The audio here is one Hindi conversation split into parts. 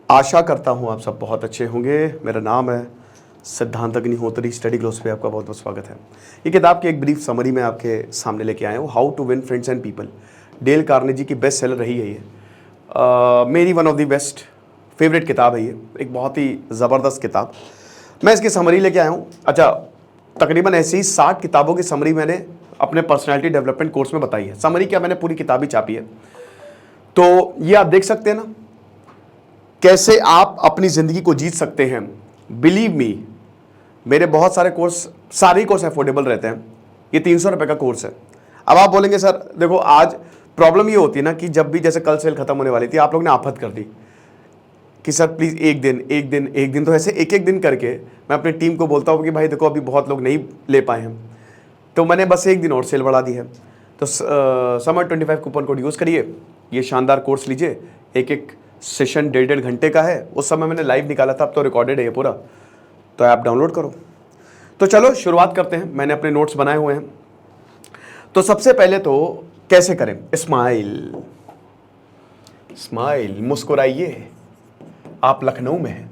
आशा करता हूँ आप सब बहुत अच्छे होंगे। मेरा नाम है सिद्धांत अग्निहोत्री। स्टडी ग्लोस पे आपका बहुत बहुत स्वागत है। ये किताब की एक ब्रीफ समरी मैं आपके सामने लेके आया हूँ, how to win friends and people. Dale Carnegie की बेस्ट सेलर रही है ये। मेरी one of the best favourite किताब है ये, एक बहुत ही ज़बरदस्त किताब। मैं इसकी समरी लेके आया हूँ। अच्छा, तकरीबन ऐसी ही 60 किताबों की समरी मैंने अपने पर्सनैलिटी डेवलपमेंट कोर्स में बताई है। समरी क्या, मैंने पूरी किताब ही छापी है। तो ये आप देख सकते हैं ना, कैसे आप अपनी ज़िंदगी को जीत सकते हैं। बिलीव मी, मेरे बहुत सारे कोर्स, सारे ही कोर्स अफोर्डेबल रहते हैं। ये 300 रुपये का कोर्स है। अब आप बोलेंगे सर देखो, आज प्रॉब्लम ये होती है ना कि जब भी, जैसे कल सेल खत्म होने वाली थी, आप लोग ने आफत कर दी कि सर प्लीज़ एक दिन, तो ऐसे एक दिन करके मैं अपनी टीम को बोलता हूँ कि भाई देखो अभी बहुत लोग नहीं ले पाए हैं, तो मैंने बस एक दिन और सेल बढ़ा दी है। तो समर 25 कूपन कोड यूज़ करिए, ये शानदार कोर्स लीजिए। एक सेशन 1.5 घंटे का है। उस समय मैंने लाइव निकाला था, अब तो रिकॉर्डेड है ये पूरा, तो ऐप डाउनलोड करो। तो चलो शुरुआत करते हैं। मैंने अपने नोट्स बनाए हुए हैं। तो सबसे पहले तो कैसे करें, स्माइल, मुस्कुराइए। आप लखनऊ में हैं,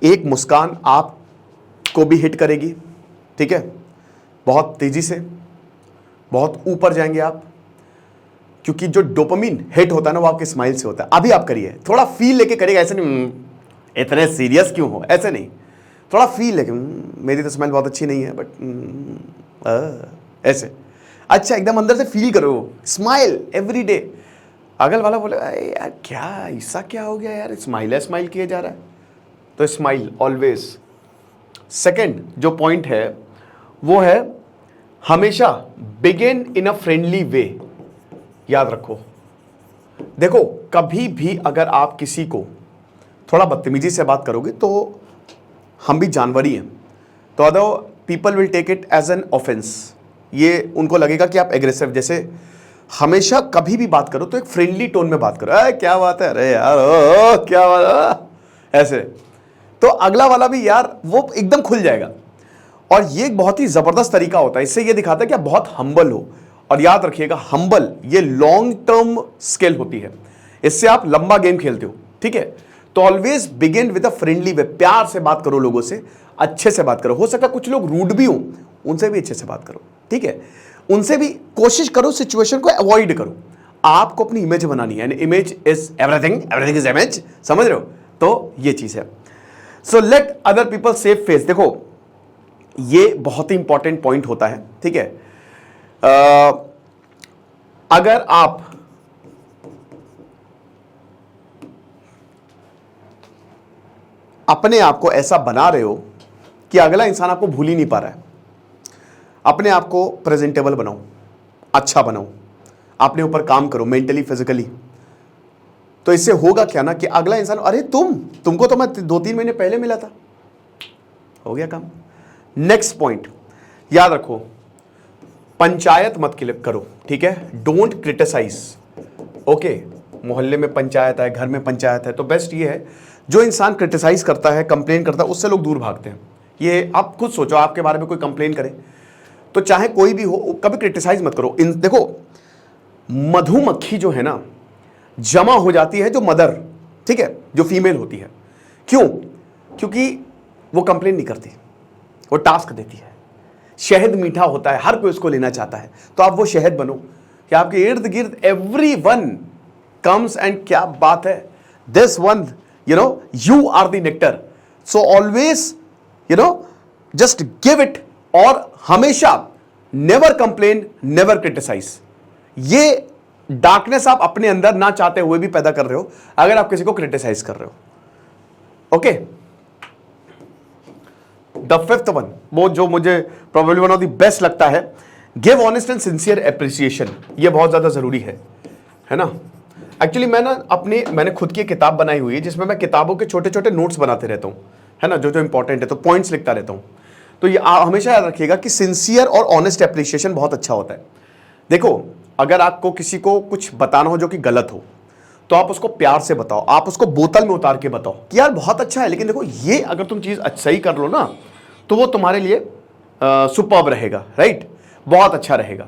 एक मुस्कान आपको भी हिट करेगी, ठीक है, बहुत तेजी से, बहुत ऊपर जाएंगे आप, क्योंकि जो डोपामिन हिट होता है ना वो आपके स्माइल से होता है। अभी आप करिए, थोड़ा फील लेके करिएगा, ऐसे नहीं इतने सीरियस क्यों हो, ऐसे नहीं, थोड़ा फील लेके मेरी तो स्माइल बहुत अच्छी नहीं है बट ऐसे अच्छा एकदम अंदर से फील करो। Smile every day. अगल वाला बोले यार क्या ऐसा क्या हो गया यार, स्माइल किया जा रहा है, तो स्माइल ऑलवेज। सेकंड जो पॉइंट है वो है हमेशा begin in a friendly way. याद रखो, देखो कभी भी अगर आप किसी को थोड़ा बदतमीजी से बात करोगे तो हम भी जानवर ही हैं, तो other people will take it as an offence. ये उनको लगेगा कि आप एग्रेसिव। जैसे हमेशा कभी भी बात करो तो एक फ्रेंडली टोन में बात करो। अरे क्या बात है, अरे यार क्या बात, ऐसे तो अगला वाला भी यार वो एकदम खुल जाएगा। और ये एक बहुत ही जबरदस्त तरीका होता है, इससे ये दिखाता है कि आप बहुत हम्बल हो। और याद रखिएगा, हम्बल ये लॉन्ग टर्म स्किल होती है, इससे आप लंबा गेम खेलते हो, ठीक है। तो always begin with a friendly way. प्यार से बात करो लोगों से, अच्छे से बात करो। हो सकता है कुछ लोग रूड भी हो, उनसे भी अच्छे से बात करो, ठीक है। उनसे भी कोशिश करो सिचुएशन को अवॉइड करो। आपको अपनी इमेज बनानी है, image is everything is image, समझ रहे हो। तो ये चीज है। So let other people save face. देखो ये बहुत ही इंपॉर्टेंट पॉइंट होता है, ठीक है। अगर आप अपने आप को ऐसा बना रहे हो कि अगला इंसान आपको भूल ही नहीं पा रहा है, अपने आप को प्रेजेंटेबल बनाओ, अच्छा बनाओ, अपने ऊपर काम करो मेंटली फिजिकली। तो इससे होगा क्या ना कि अगला इंसान, अरे तुमको तो मैं 2-3 महीने पहले मिला था, हो गया काम। नेक्स्ट पॉइंट याद रखो, पंचायत मत करो, ठीक है। Don't criticize, okay. मोहल्ले में पंचायत है, घर में पंचायत है, तो बेस्ट ये है, जो इंसान क्रिटिसाइज करता है, कंप्लेन करता है, उससे लोग दूर भागते हैं। ये आप खुद सोचो, आपके बारे में कोई कंप्लेन करे तो चाहे कोई भी हो, कभी क्रिटिसाइज मत करो। देखो मधुमक्खी जो है ना, जमा हो जाती है जो मदर, ठीक है, जो फीमेल होती है। क्यों? क्योंकि वो कंप्लेन नहीं करती, वो टास्क देती है। शहद मीठा होता है, हर कोई उसको लेना चाहता है, तो आप वो शहद बनो कि आपके इर्द गिर्द एवरीवन कम्स एंड क्या बात है, this one you are the nectar. So always just give it। और हमेशा never complain, never criticize। ये डार्कनेस आप अपने अंदर ना चाहते हुए भी पैदा कर रहे हो अगर आप किसी को क्रिटिसाइज कर रहे हो, ओके। द फिफ्थ वन, वो जो मुझे probably one of the best लगता है, give honest and sincere appreciation. ये बहुत ज्यादा जरूरी है ना। एक्चुअली मैंने खुद की किताब बनाई हुई है जिसमें मैं किताबों के छोटे छोटे नोट्स बनाते रहता हूँ, है ना, जो इंपॉर्टेंट है, तो पॉइंट्स लिखता रहता हूँ। तो ये हमेशा याद रखिएगा कि सिंसियर और ऑनेस्ट एप्रिसिएशन बहुत अच्छा होता है। देखो अगर आपको किसी को कुछ बताना हो जो कि गलत हो, तो आप उसको प्यार से बताओ, आप उसको बोतल में उतार के बताओ कि यार बहुत अच्छा है, लेकिन देखो ये अगर तुम चीज़ सही कर लो ना तो वो तुम्हारे लिए सुपर्ब रहेगा, राइट, बहुत अच्छा रहेगा।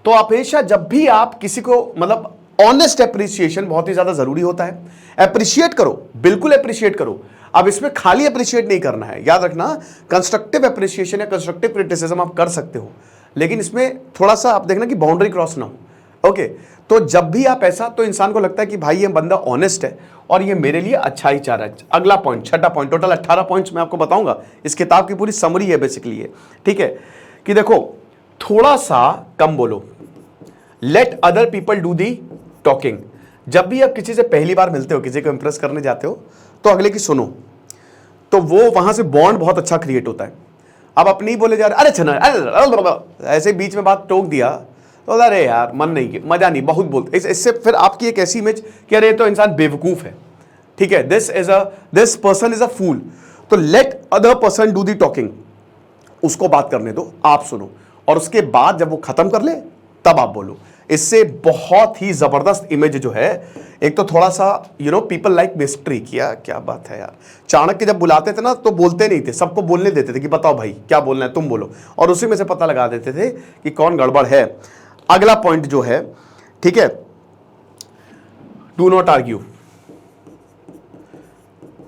तो हमेशा जब भी आप किसी को मतलब ऑनेस्ट एप्रिसिएशन बहुत ही ज्यादा जरूरी होता है। एप्रिशिएट करो, बिल्कुल एप्रिशिएट करो। अब इसमें खाली अप्रिशिएट नहीं करना है, याद रखना, कंस्ट्रक्टिव एप्रिसिएशन या कंस्ट्रक्टिव क्रिटिसिज्म आप कर सकते हो, लेकिन इसमें थोड़ा सा आप देखना कि बाउंड्री क्रॉस ना हो। ओके, तो जब भी आप ऐसा, तो इंसान को लगता है कि भाई ये बंदा ऑनेस्ट है और ये मेरे लिए अच्छा ही चाह रहा है। अगला पॉइंट, छठा पॉइंट, टोटल 18 पॉइंट्स मैं आपको बताऊंगा, इस किताब की पूरी समरी है बेसिकली ये, ठीक है, कि देखो थोड़ा सा कम बोलो, let other people do the talking. जब भी आप किसी से पहली बार मिलते हो, किसी को इंप्रेस करने जाते हो, तो अगले की सुनो, तो वो वहां से बॉन्ड बहुत अच्छा क्रिएट होता है। अब अपनी बोले जा रहे, अरे छना, अरे ऐसे बीच में बात टोक दिया तो अरे यार मन नहीं, मजा नहीं, बहुत बोलते, इससे फिर आपकी एक ऐसी इमेज कि अरे तो इंसान बेवकूफ है, ठीक है, दिस पर्सन इज अ फूल। तो let other person do the talking, उसको बात करने दो, आप सुनो, और उसके बाद जब वो खत्म कर ले तब आप बोलो। इससे बहुत ही जबरदस्त इमेज जो है, एक तो थोड़ा सा पीपल लाइक मिस्ट्री, किया क्या बात है यार। चाणक्य जब बुलाते थे ना तो बोलते नहीं थे, सबको बोलने देते थे कि बताओ भाई क्या बोलना है, तुम बोलो, और उसी में से पता लगा देते थे कि कौन गड़बड़ है। अगला पॉइंट जो है, ठीक है, do not argue.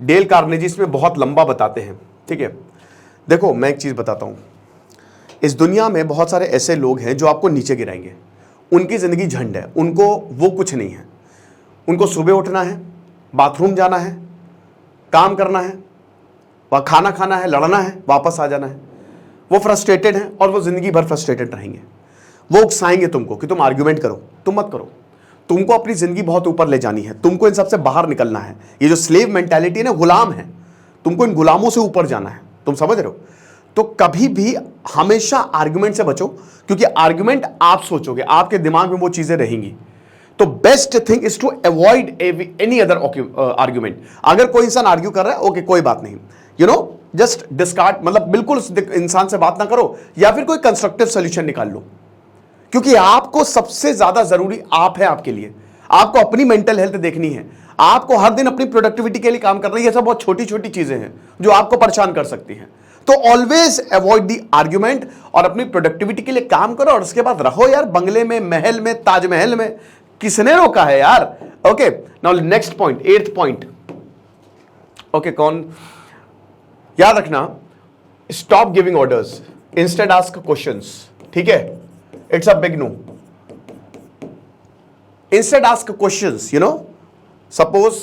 Dale Carnegie इसमें बहुत लंबा बताते हैं, ठीक है। देखो मैं एक चीज बताता हूं, इस दुनिया में बहुत सारे ऐसे लोग हैं जो आपको नीचे गिराएंगे, उनकी जिंदगी झंड है, उनको वो कुछ नहीं है, उनको सुबह उठना है, बाथरूम जाना है, काम करना है, वह खाना खाना है, लड़ना है, वापस आ जाना है। वो फ्रस्ट्रेटेड हैं और वो जिंदगी भर फ्रस्ट्रेटेड रहेंगे। वो उकसाएंगे तुमको कि तुम आर्ग्यूमेंट करो, तुम मत करो, तुमको अपनी जिंदगी बहुत ऊपर ले जानी है, तुमको इन सबसे बाहर निकलना है। ये जो स्लेव मेंटालिटी है ना, गुलाम है, तुमको इन गुलामों से ऊपर जाना है, तुम समझ रहे हो। तो कभी भी हमेशा आर्ग्यूमेंट से बचो, क्योंकि आर्ग्यूमेंट आप सोचोगे, आपके दिमाग में वो चीजें रहेंगी। तो best thing is to avoid any other argument. अगर कोई इंसान आर्ग्यू कर रहा है, ओके कोई बात नहीं, जस्ट डिस्कार्ड, मतलब बिल्कुल इंसान से बात ना करो, या फिर कोई कंस्ट्रक्टिव सोल्यूशन निकाल लो, क्योंकि आपको सबसे ज्यादा जरूरी आप है। आपके लिए आपको अपनी मेंटल हेल्थ देखनी है, आपको हर दिन अपनी प्रोडक्टिविटी के लिए काम करना है। ये सब बहुत छोटी छोटी चीजें हैं जो आपको परेशान कर सकती हैं। तो ऑलवेज अवॉइड द आर्ग्यूमेंट और अपनी प्रोडक्टिविटी के लिए काम करो, और उसके बाद रहो यार बंगले में, महल में, ताजमहल में, किसने रोका है यार। Okay, now next point, 8th पॉइंट। ओके, कौन याद रखना, stop giving orders, instead ask questions, ठीक है, it's a big no. Instead ask questions, suppose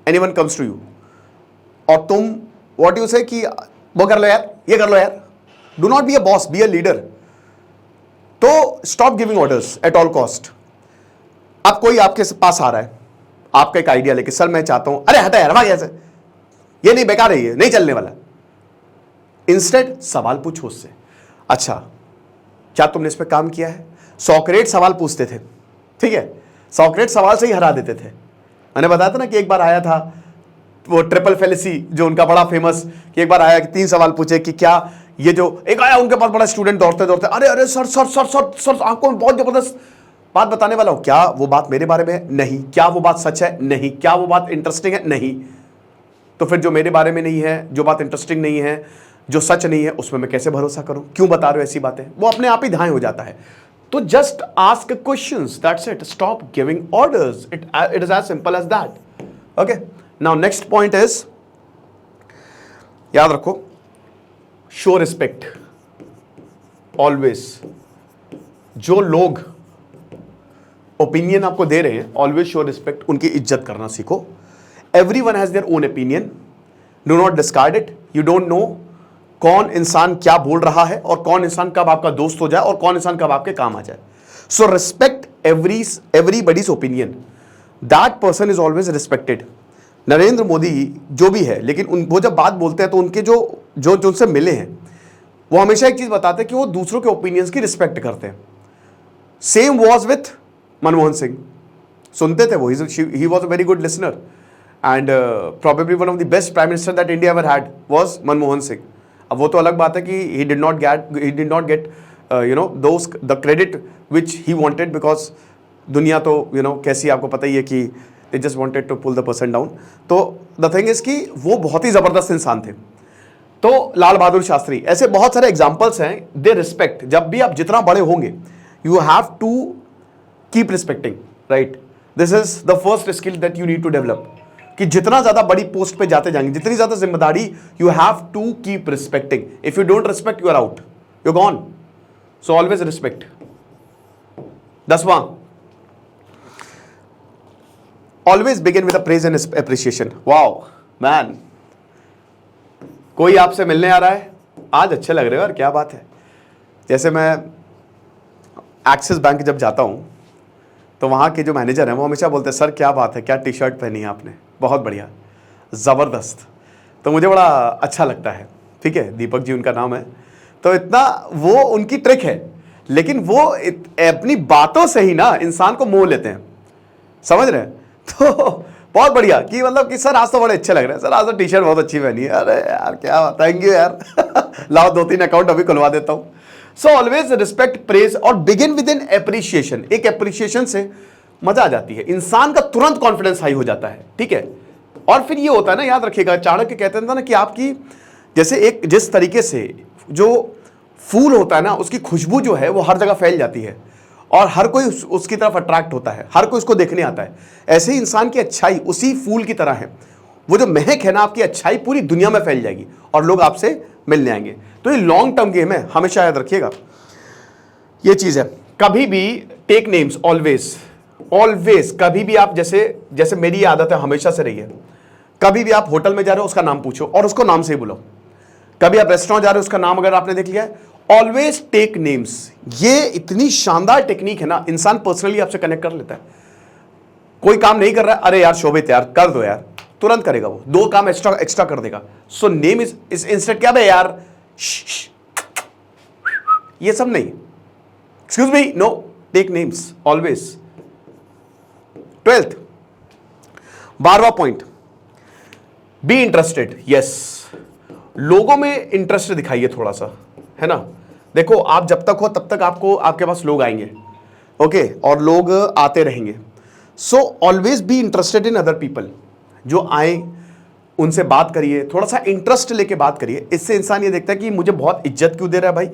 anyone comes to you और तुम व्हाट यू से कि वो कर लो यार, ये कर लो यार। Do not be a boss, be a leader. तो stop giving orders at all cost. अब कोई आपके पास आ रहा है आपका एक आइडिया लेके, सर मैं चाहता हूं, अरे हटा यार, भाग ऐसे, ये नहीं, बेकार है, ये नहीं चलने वाला। इंस्टेड सवाल पूछो उससे, अच्छा क्या तुमने इस पर काम किया है। सोक्रेट सवाल पूछते थे, ठीक है, सोक्रेट सवाल से ही हरा देते थे। मैंने बताया था ना कि एक बार आया था वो ट्रिपल फेलिसी, जो उनका बड़ा फेमस, कि एक बार आया कि 3 सवाल पूछे कि क्या ये जो एक आया उनके पास बड़ा स्टूडेंट दौड़ते दौड़ते, अरे अरे sir sir sir sir sir आंखों में बहुत जबरदस्त बात बताने वाला हूं, क्या वो बात मेरे बारे में है? नहीं। क्या वो बात सच है? नहीं। क्या वो बात इंटरेस्टिंग है? नहीं। तो फिर जो मेरे बारे में नहीं है, जो बात इंटरेस्टिंग नहीं है, जो सच नहीं है, उसमें मैं कैसे भरोसा करूं? क्यों बता रहे हो ऐसी बातें? वो अपने आप ही धाए हो जाता है। तो just ask questions, that's it, stop giving orders, it is as simple as that. Okay, now next point is, याद रखो, शो रिस्पेक्ट ऑलवेज। जो लोग ओपिनियन आपको दे रहे हैं, ऑलवेज शो रिस्पेक्ट, उनकी इज्जत करना सीखो। Everyone has their own opinion, do not discard it. You don't know कौन इंसान क्या बोल रहा है और कौन इंसान कब आपका दोस्त हो जाए और कौन इंसान कब आपके काम आ जाए। So respect everybody's opinion, that person is always respected. Narendra Modi जो भी है, लेकिन वो जब बात बोलते हैं तो उनके जो उनसे मिले हैं वो हमेशा एक चीज बताते हैं कि वो दूसरों के ओपिनियंस की रिस्पेक्ट करते हैं। Same was with Manmohan Singh, सुनते थे वो, he was a very good listener, and probably one of the best prime minister that India ever had was Manmohan Singh. अब वो तो अलग बात है कि he did not get the credit which he wanted, because दुनिया तो कैसी आपको पता ही है कि they just wanted to pull the person down। तो the thing is कि वो बहुत ही जबरदस्त इंसान थे। तो लाल बहादुर शास्त्री, ऐसे बहुत सारे एग्जाम्पल्स हैं। दे रिस्पेक्ट, जब भी आप जितना बड़े होंगे, you have to keep respecting, right? This is the first skill that you need to develop, कि जितना ज्यादा बड़ी पोस्ट पे जाते जाएंगे, जितनी ज्यादा जिम्मेदारी, you have to keep respecting. If you don't respect, you are out, you gone. So always respect. 10वां, always begin with praise and appreciation. Wow man, कोई आपसे मिलने आ रहा है, आज अच्छे लग रहे हो यार, क्या बात है. जैसे मैं एक्सिस बैंक जब जाता हूं तो वहाँ के जो मैनेजर हैं वो हमेशा बोलते हैं, सर क्या बात है, क्या टी शर्ट पहनी है आपने, बहुत बढ़िया, ज़बरदस्त. तो मुझे बड़ा अच्छा लगता है. ठीक है, दीपक जी उनका नाम है. तो इतना वो उनकी ट्रिक है, लेकिन वो अपनी बातों से ही ना इंसान को मोह लेते हैं, समझ रहे हैं. तो बहुत बढ़िया कि मतलब कि सर आज तो बड़े अच्छे लग रहे हैं, सर आज तो टी शर्ट बहुत अच्छी पहनी है. अरे यार क्या, थैंक यू यार. लाओ 2-3 अकाउंट अभी खुलवा देता हूँ. सो ऑलवेज रिस्पेक्ट, प्रेज और बिगिन विद इन एप्रिसिएशन. एक एप्रिसिएशन से मजा आ जाती है, इंसान का तुरंत कॉन्फिडेंस हाई हो जाता है. ठीक है, और फिर ये होता है ना, याद रखिएगा, चाणक्य कहते हैं ना कि आपकी जैसे एक जिस तरीके से जो फूल होता है ना, उसकी खुशबू जो है वो हर जगह फैल जाती है और हर कोई उसकी तरफ अट्रैक्ट होता है, हर कोई उसको देखने आता है. ऐसे ही इंसान की अच्छाई उसी फूल की तरह है. वो जो महक है ना, आपकी अच्छाई पूरी दुनिया में फैल जाएगी और लोग आपसे मिलने आएंगे. तो ये लॉन्ग टर्म गेम है, हमेशा याद रखिएगा ये चीज है. कभी भी टेक नेम्स, ऑलवेज ऑलवेज, कभी भी आप जैसे मेरी आदत है, हमेशा से रही है, कभी भी आप होटल में जा रहे हो उसका नाम पूछो और उसको नाम से ही बुलाओ. कभी आप रेस्टोरेंट जा रहे हो, उसका नाम अगर आपने देख लिया है, ऑलवेज टेक नेम्स. ये इतनी शानदार टेक्निक है ना, इंसान पर्सनली आपसे कनेक्ट कर लेता है. कोई काम नहीं कर रहा है, अरे यार शोभित यार कर दो यार, तुरंत करेगा वो, 2 काम एक्स्ट्रा कर देगा. सो नेम इज इंस्टेंट, क्या बे यार, ये सब नहीं, excuse me, no, take names always. 12th, 12वां पॉइंट, बी इंटरेस्टेड. यस, लोगों में इंटरेस्ट दिखाइए थोड़ा सा, है ना. देखो, आप जब तक हो तब तक आपके पास लोग आएंगे, ओके, और लोग आते रहेंगे. So always be interested in other people. जो आए उनसे बात करिए, थोड़ा सा इंटरेस्ट लेके बात करिए. इससे इंसान ये देखता है कि मुझे बहुत इज्जत क्यों दे रहा है भाई,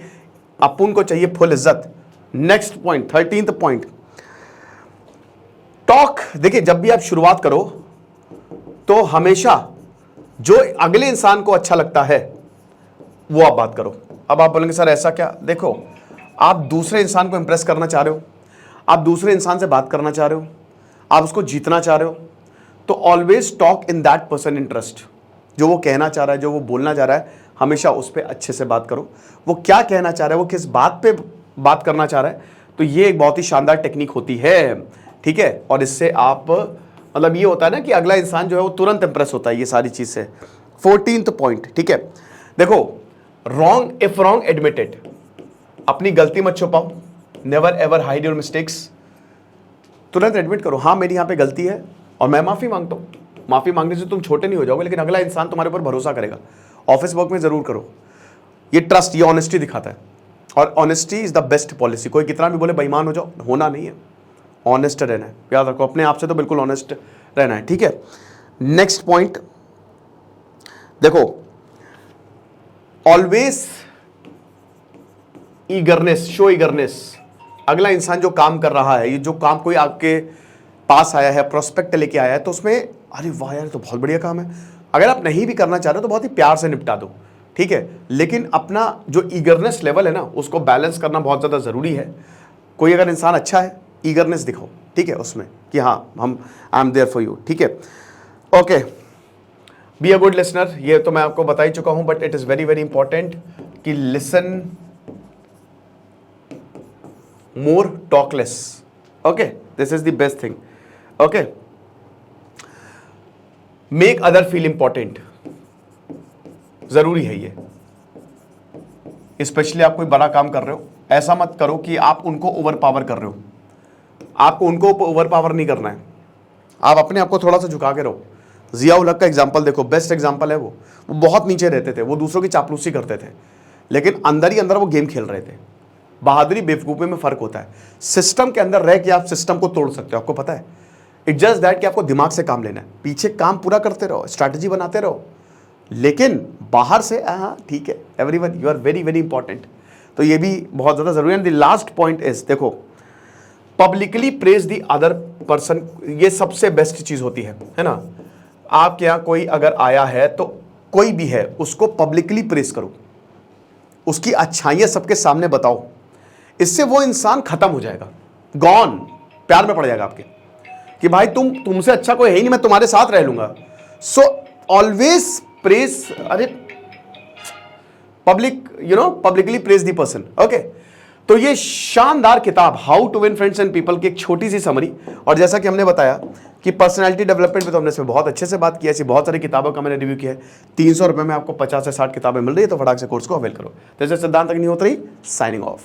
अपन को चाहिए फुल इज्जत. Next point, 13th point, talk. देखिए, जब भी आप शुरुआत करो तो हमेशा जो अगले इंसान को अच्छा लगता है वो आप बात करो. अब आप बोलेंगे सर ऐसा क्या, देखो, आप दूसरे इंसान को इंप्रेस करना चाह रहे हो, आप दूसरे इंसान से बात करना चाह रहे हो, आप उसको जीतना चाह रहे हो, तो always talk in that person interest. जो वो कहना चाह रहा है, जो वो बोलना चाह रहा है, हमेशा उस पर अच्छे से बात करो. वो क्या कहना चाह रहा है, वो किस बात पे बात करना चाह रहा है, तो ये एक बहुत ही शानदार टेक्निक होती है. ठीक है, और इससे आप मतलब ये होता है ना कि अगला इंसान जो है वो तुरंत इंप्रेस होता है ये सारी चीज से. 14th पॉइंट, ठीक है, देखो, wrong, if wrong admit it. अपनी गलती मत छुपाओ, never ever hide your mistakes. तुरंत एडमिट करो, हाँ मेरी यहाँ पे गलती है और मैं माफी मांगता हूँ. माफी मांगने से तुम छोटे नहीं हो जाओगे, लेकिन अगला इंसान तुम्हारे ऊपर भरोसा करेगा. ऑफिस वर्क में जरूर करो. ये ट्रस्ट, ये ऑनेस्टी दिखाता है, और honesty is the best policy. कोई कितना भी बोले बेईमान हो जाओ, होना नहीं है, ऑनेस्ट रहना है. याद रखो, अपने आप से तो बिल्कुल ऑनेस्ट रहना है. ठीक है, नेक्स्ट पॉइंट देखो, ऑलवेज ईगरनेस, शो ईगरनेस. अगला इंसान जो काम कर रहा है, ये जो काम कोई आपके पास आया है, प्रोस्पेक्ट लेके आया है, तो उसमें अरे वाह यार तो बहुत बढ़िया काम है. अगर आप नहीं भी करना चाह रहे हो तो बहुत ही प्यार से निपटा दो. ठीक है, लेकिन अपना जो ईगरनेस लेवल है ना, उसको बैलेंस करना बहुत ज़्यादा ज़रूरी है. कोई अगर इंसान अच्छा है, ईगरनेस दिखाओ. ठीक है, उसमें कि हाँ हम, I am there for you. ठीक है, okay, be a good listener. ये तो मैं आपको बता ही चुका हूं, but it is very very important कि listen more, talk less. Okay, this is the best thing. Okay, make other feel important. जरूरी है ये, स्पेशली आप कोई बड़ा काम कर रहे हो, ऐसा मत करो कि आप उनको ओवर पावर कर रहे हो. आपको उनको ओवर पावर नहीं करना है, आप अपने आप को थोड़ा सा झुका के रहो. जिया उल हक का एग्जाम्पल देखो, बेस्ट एग्जाम्पल है. वो बहुत नीचे रहते थे, वो दूसरों की चापलूसी करते थे, लेकिन अंदर ही अंदर वो गेम खेल रहे थे. बहादुरी बेवकूफ़ी में फर्क होता है. सिस्टम के अंदर रह के आप सिस्टम को तोड़ सकते हो, आपको पता है. इट्स जस्ट दैट कि आपको दिमाग से काम लेना है, पीछे काम पूरा करते रहो, स्ट्रैटेजी बनाते रहो, लेकिन बाहर से हाँ ठीक है, everyone you are very very important. तो ये भी बहुत ज़्यादा जरूरी है. द लास्ट पॉइंट इज, देखो, publicly praise the other person, ये सबसे बेस्ट चीज होती है ना। आपके यहां कोई अगर आया है तो कोई भी है उसको पब्लिकली प्रेज करो, उसकी अच्छाइयां सबके सामने बताओ, इससे वो इंसान खत्म हो जाएगा, गॉन, प्यार में पड़ जाएगा आपके कि भाई तुमसे अच्छा कोई है ही नहीं, मैं तुम्हारे साथ रह लूंगा। सो ऑलवेज प्रेज, अरे publicly praise the person. Okay, तो ये शानदार किताब how to win friends and people की एक छोटी सी समरी, और जैसा कि हमने बताया कि पर्सनालिटी डेवलपमेंट पे तो हमने इसमें बहुत अच्छे से बात की, ऐसी बहुत सारी किताबों का मैंने रिव्यू किया है। 300 रुपये में आपको 50 से 60 किताबें मिल रही है, तो फटाक से कोर्स को अवेल करो। तो जैसे सिद्धांत अग्निहोत्री साइनिंग ऑफ।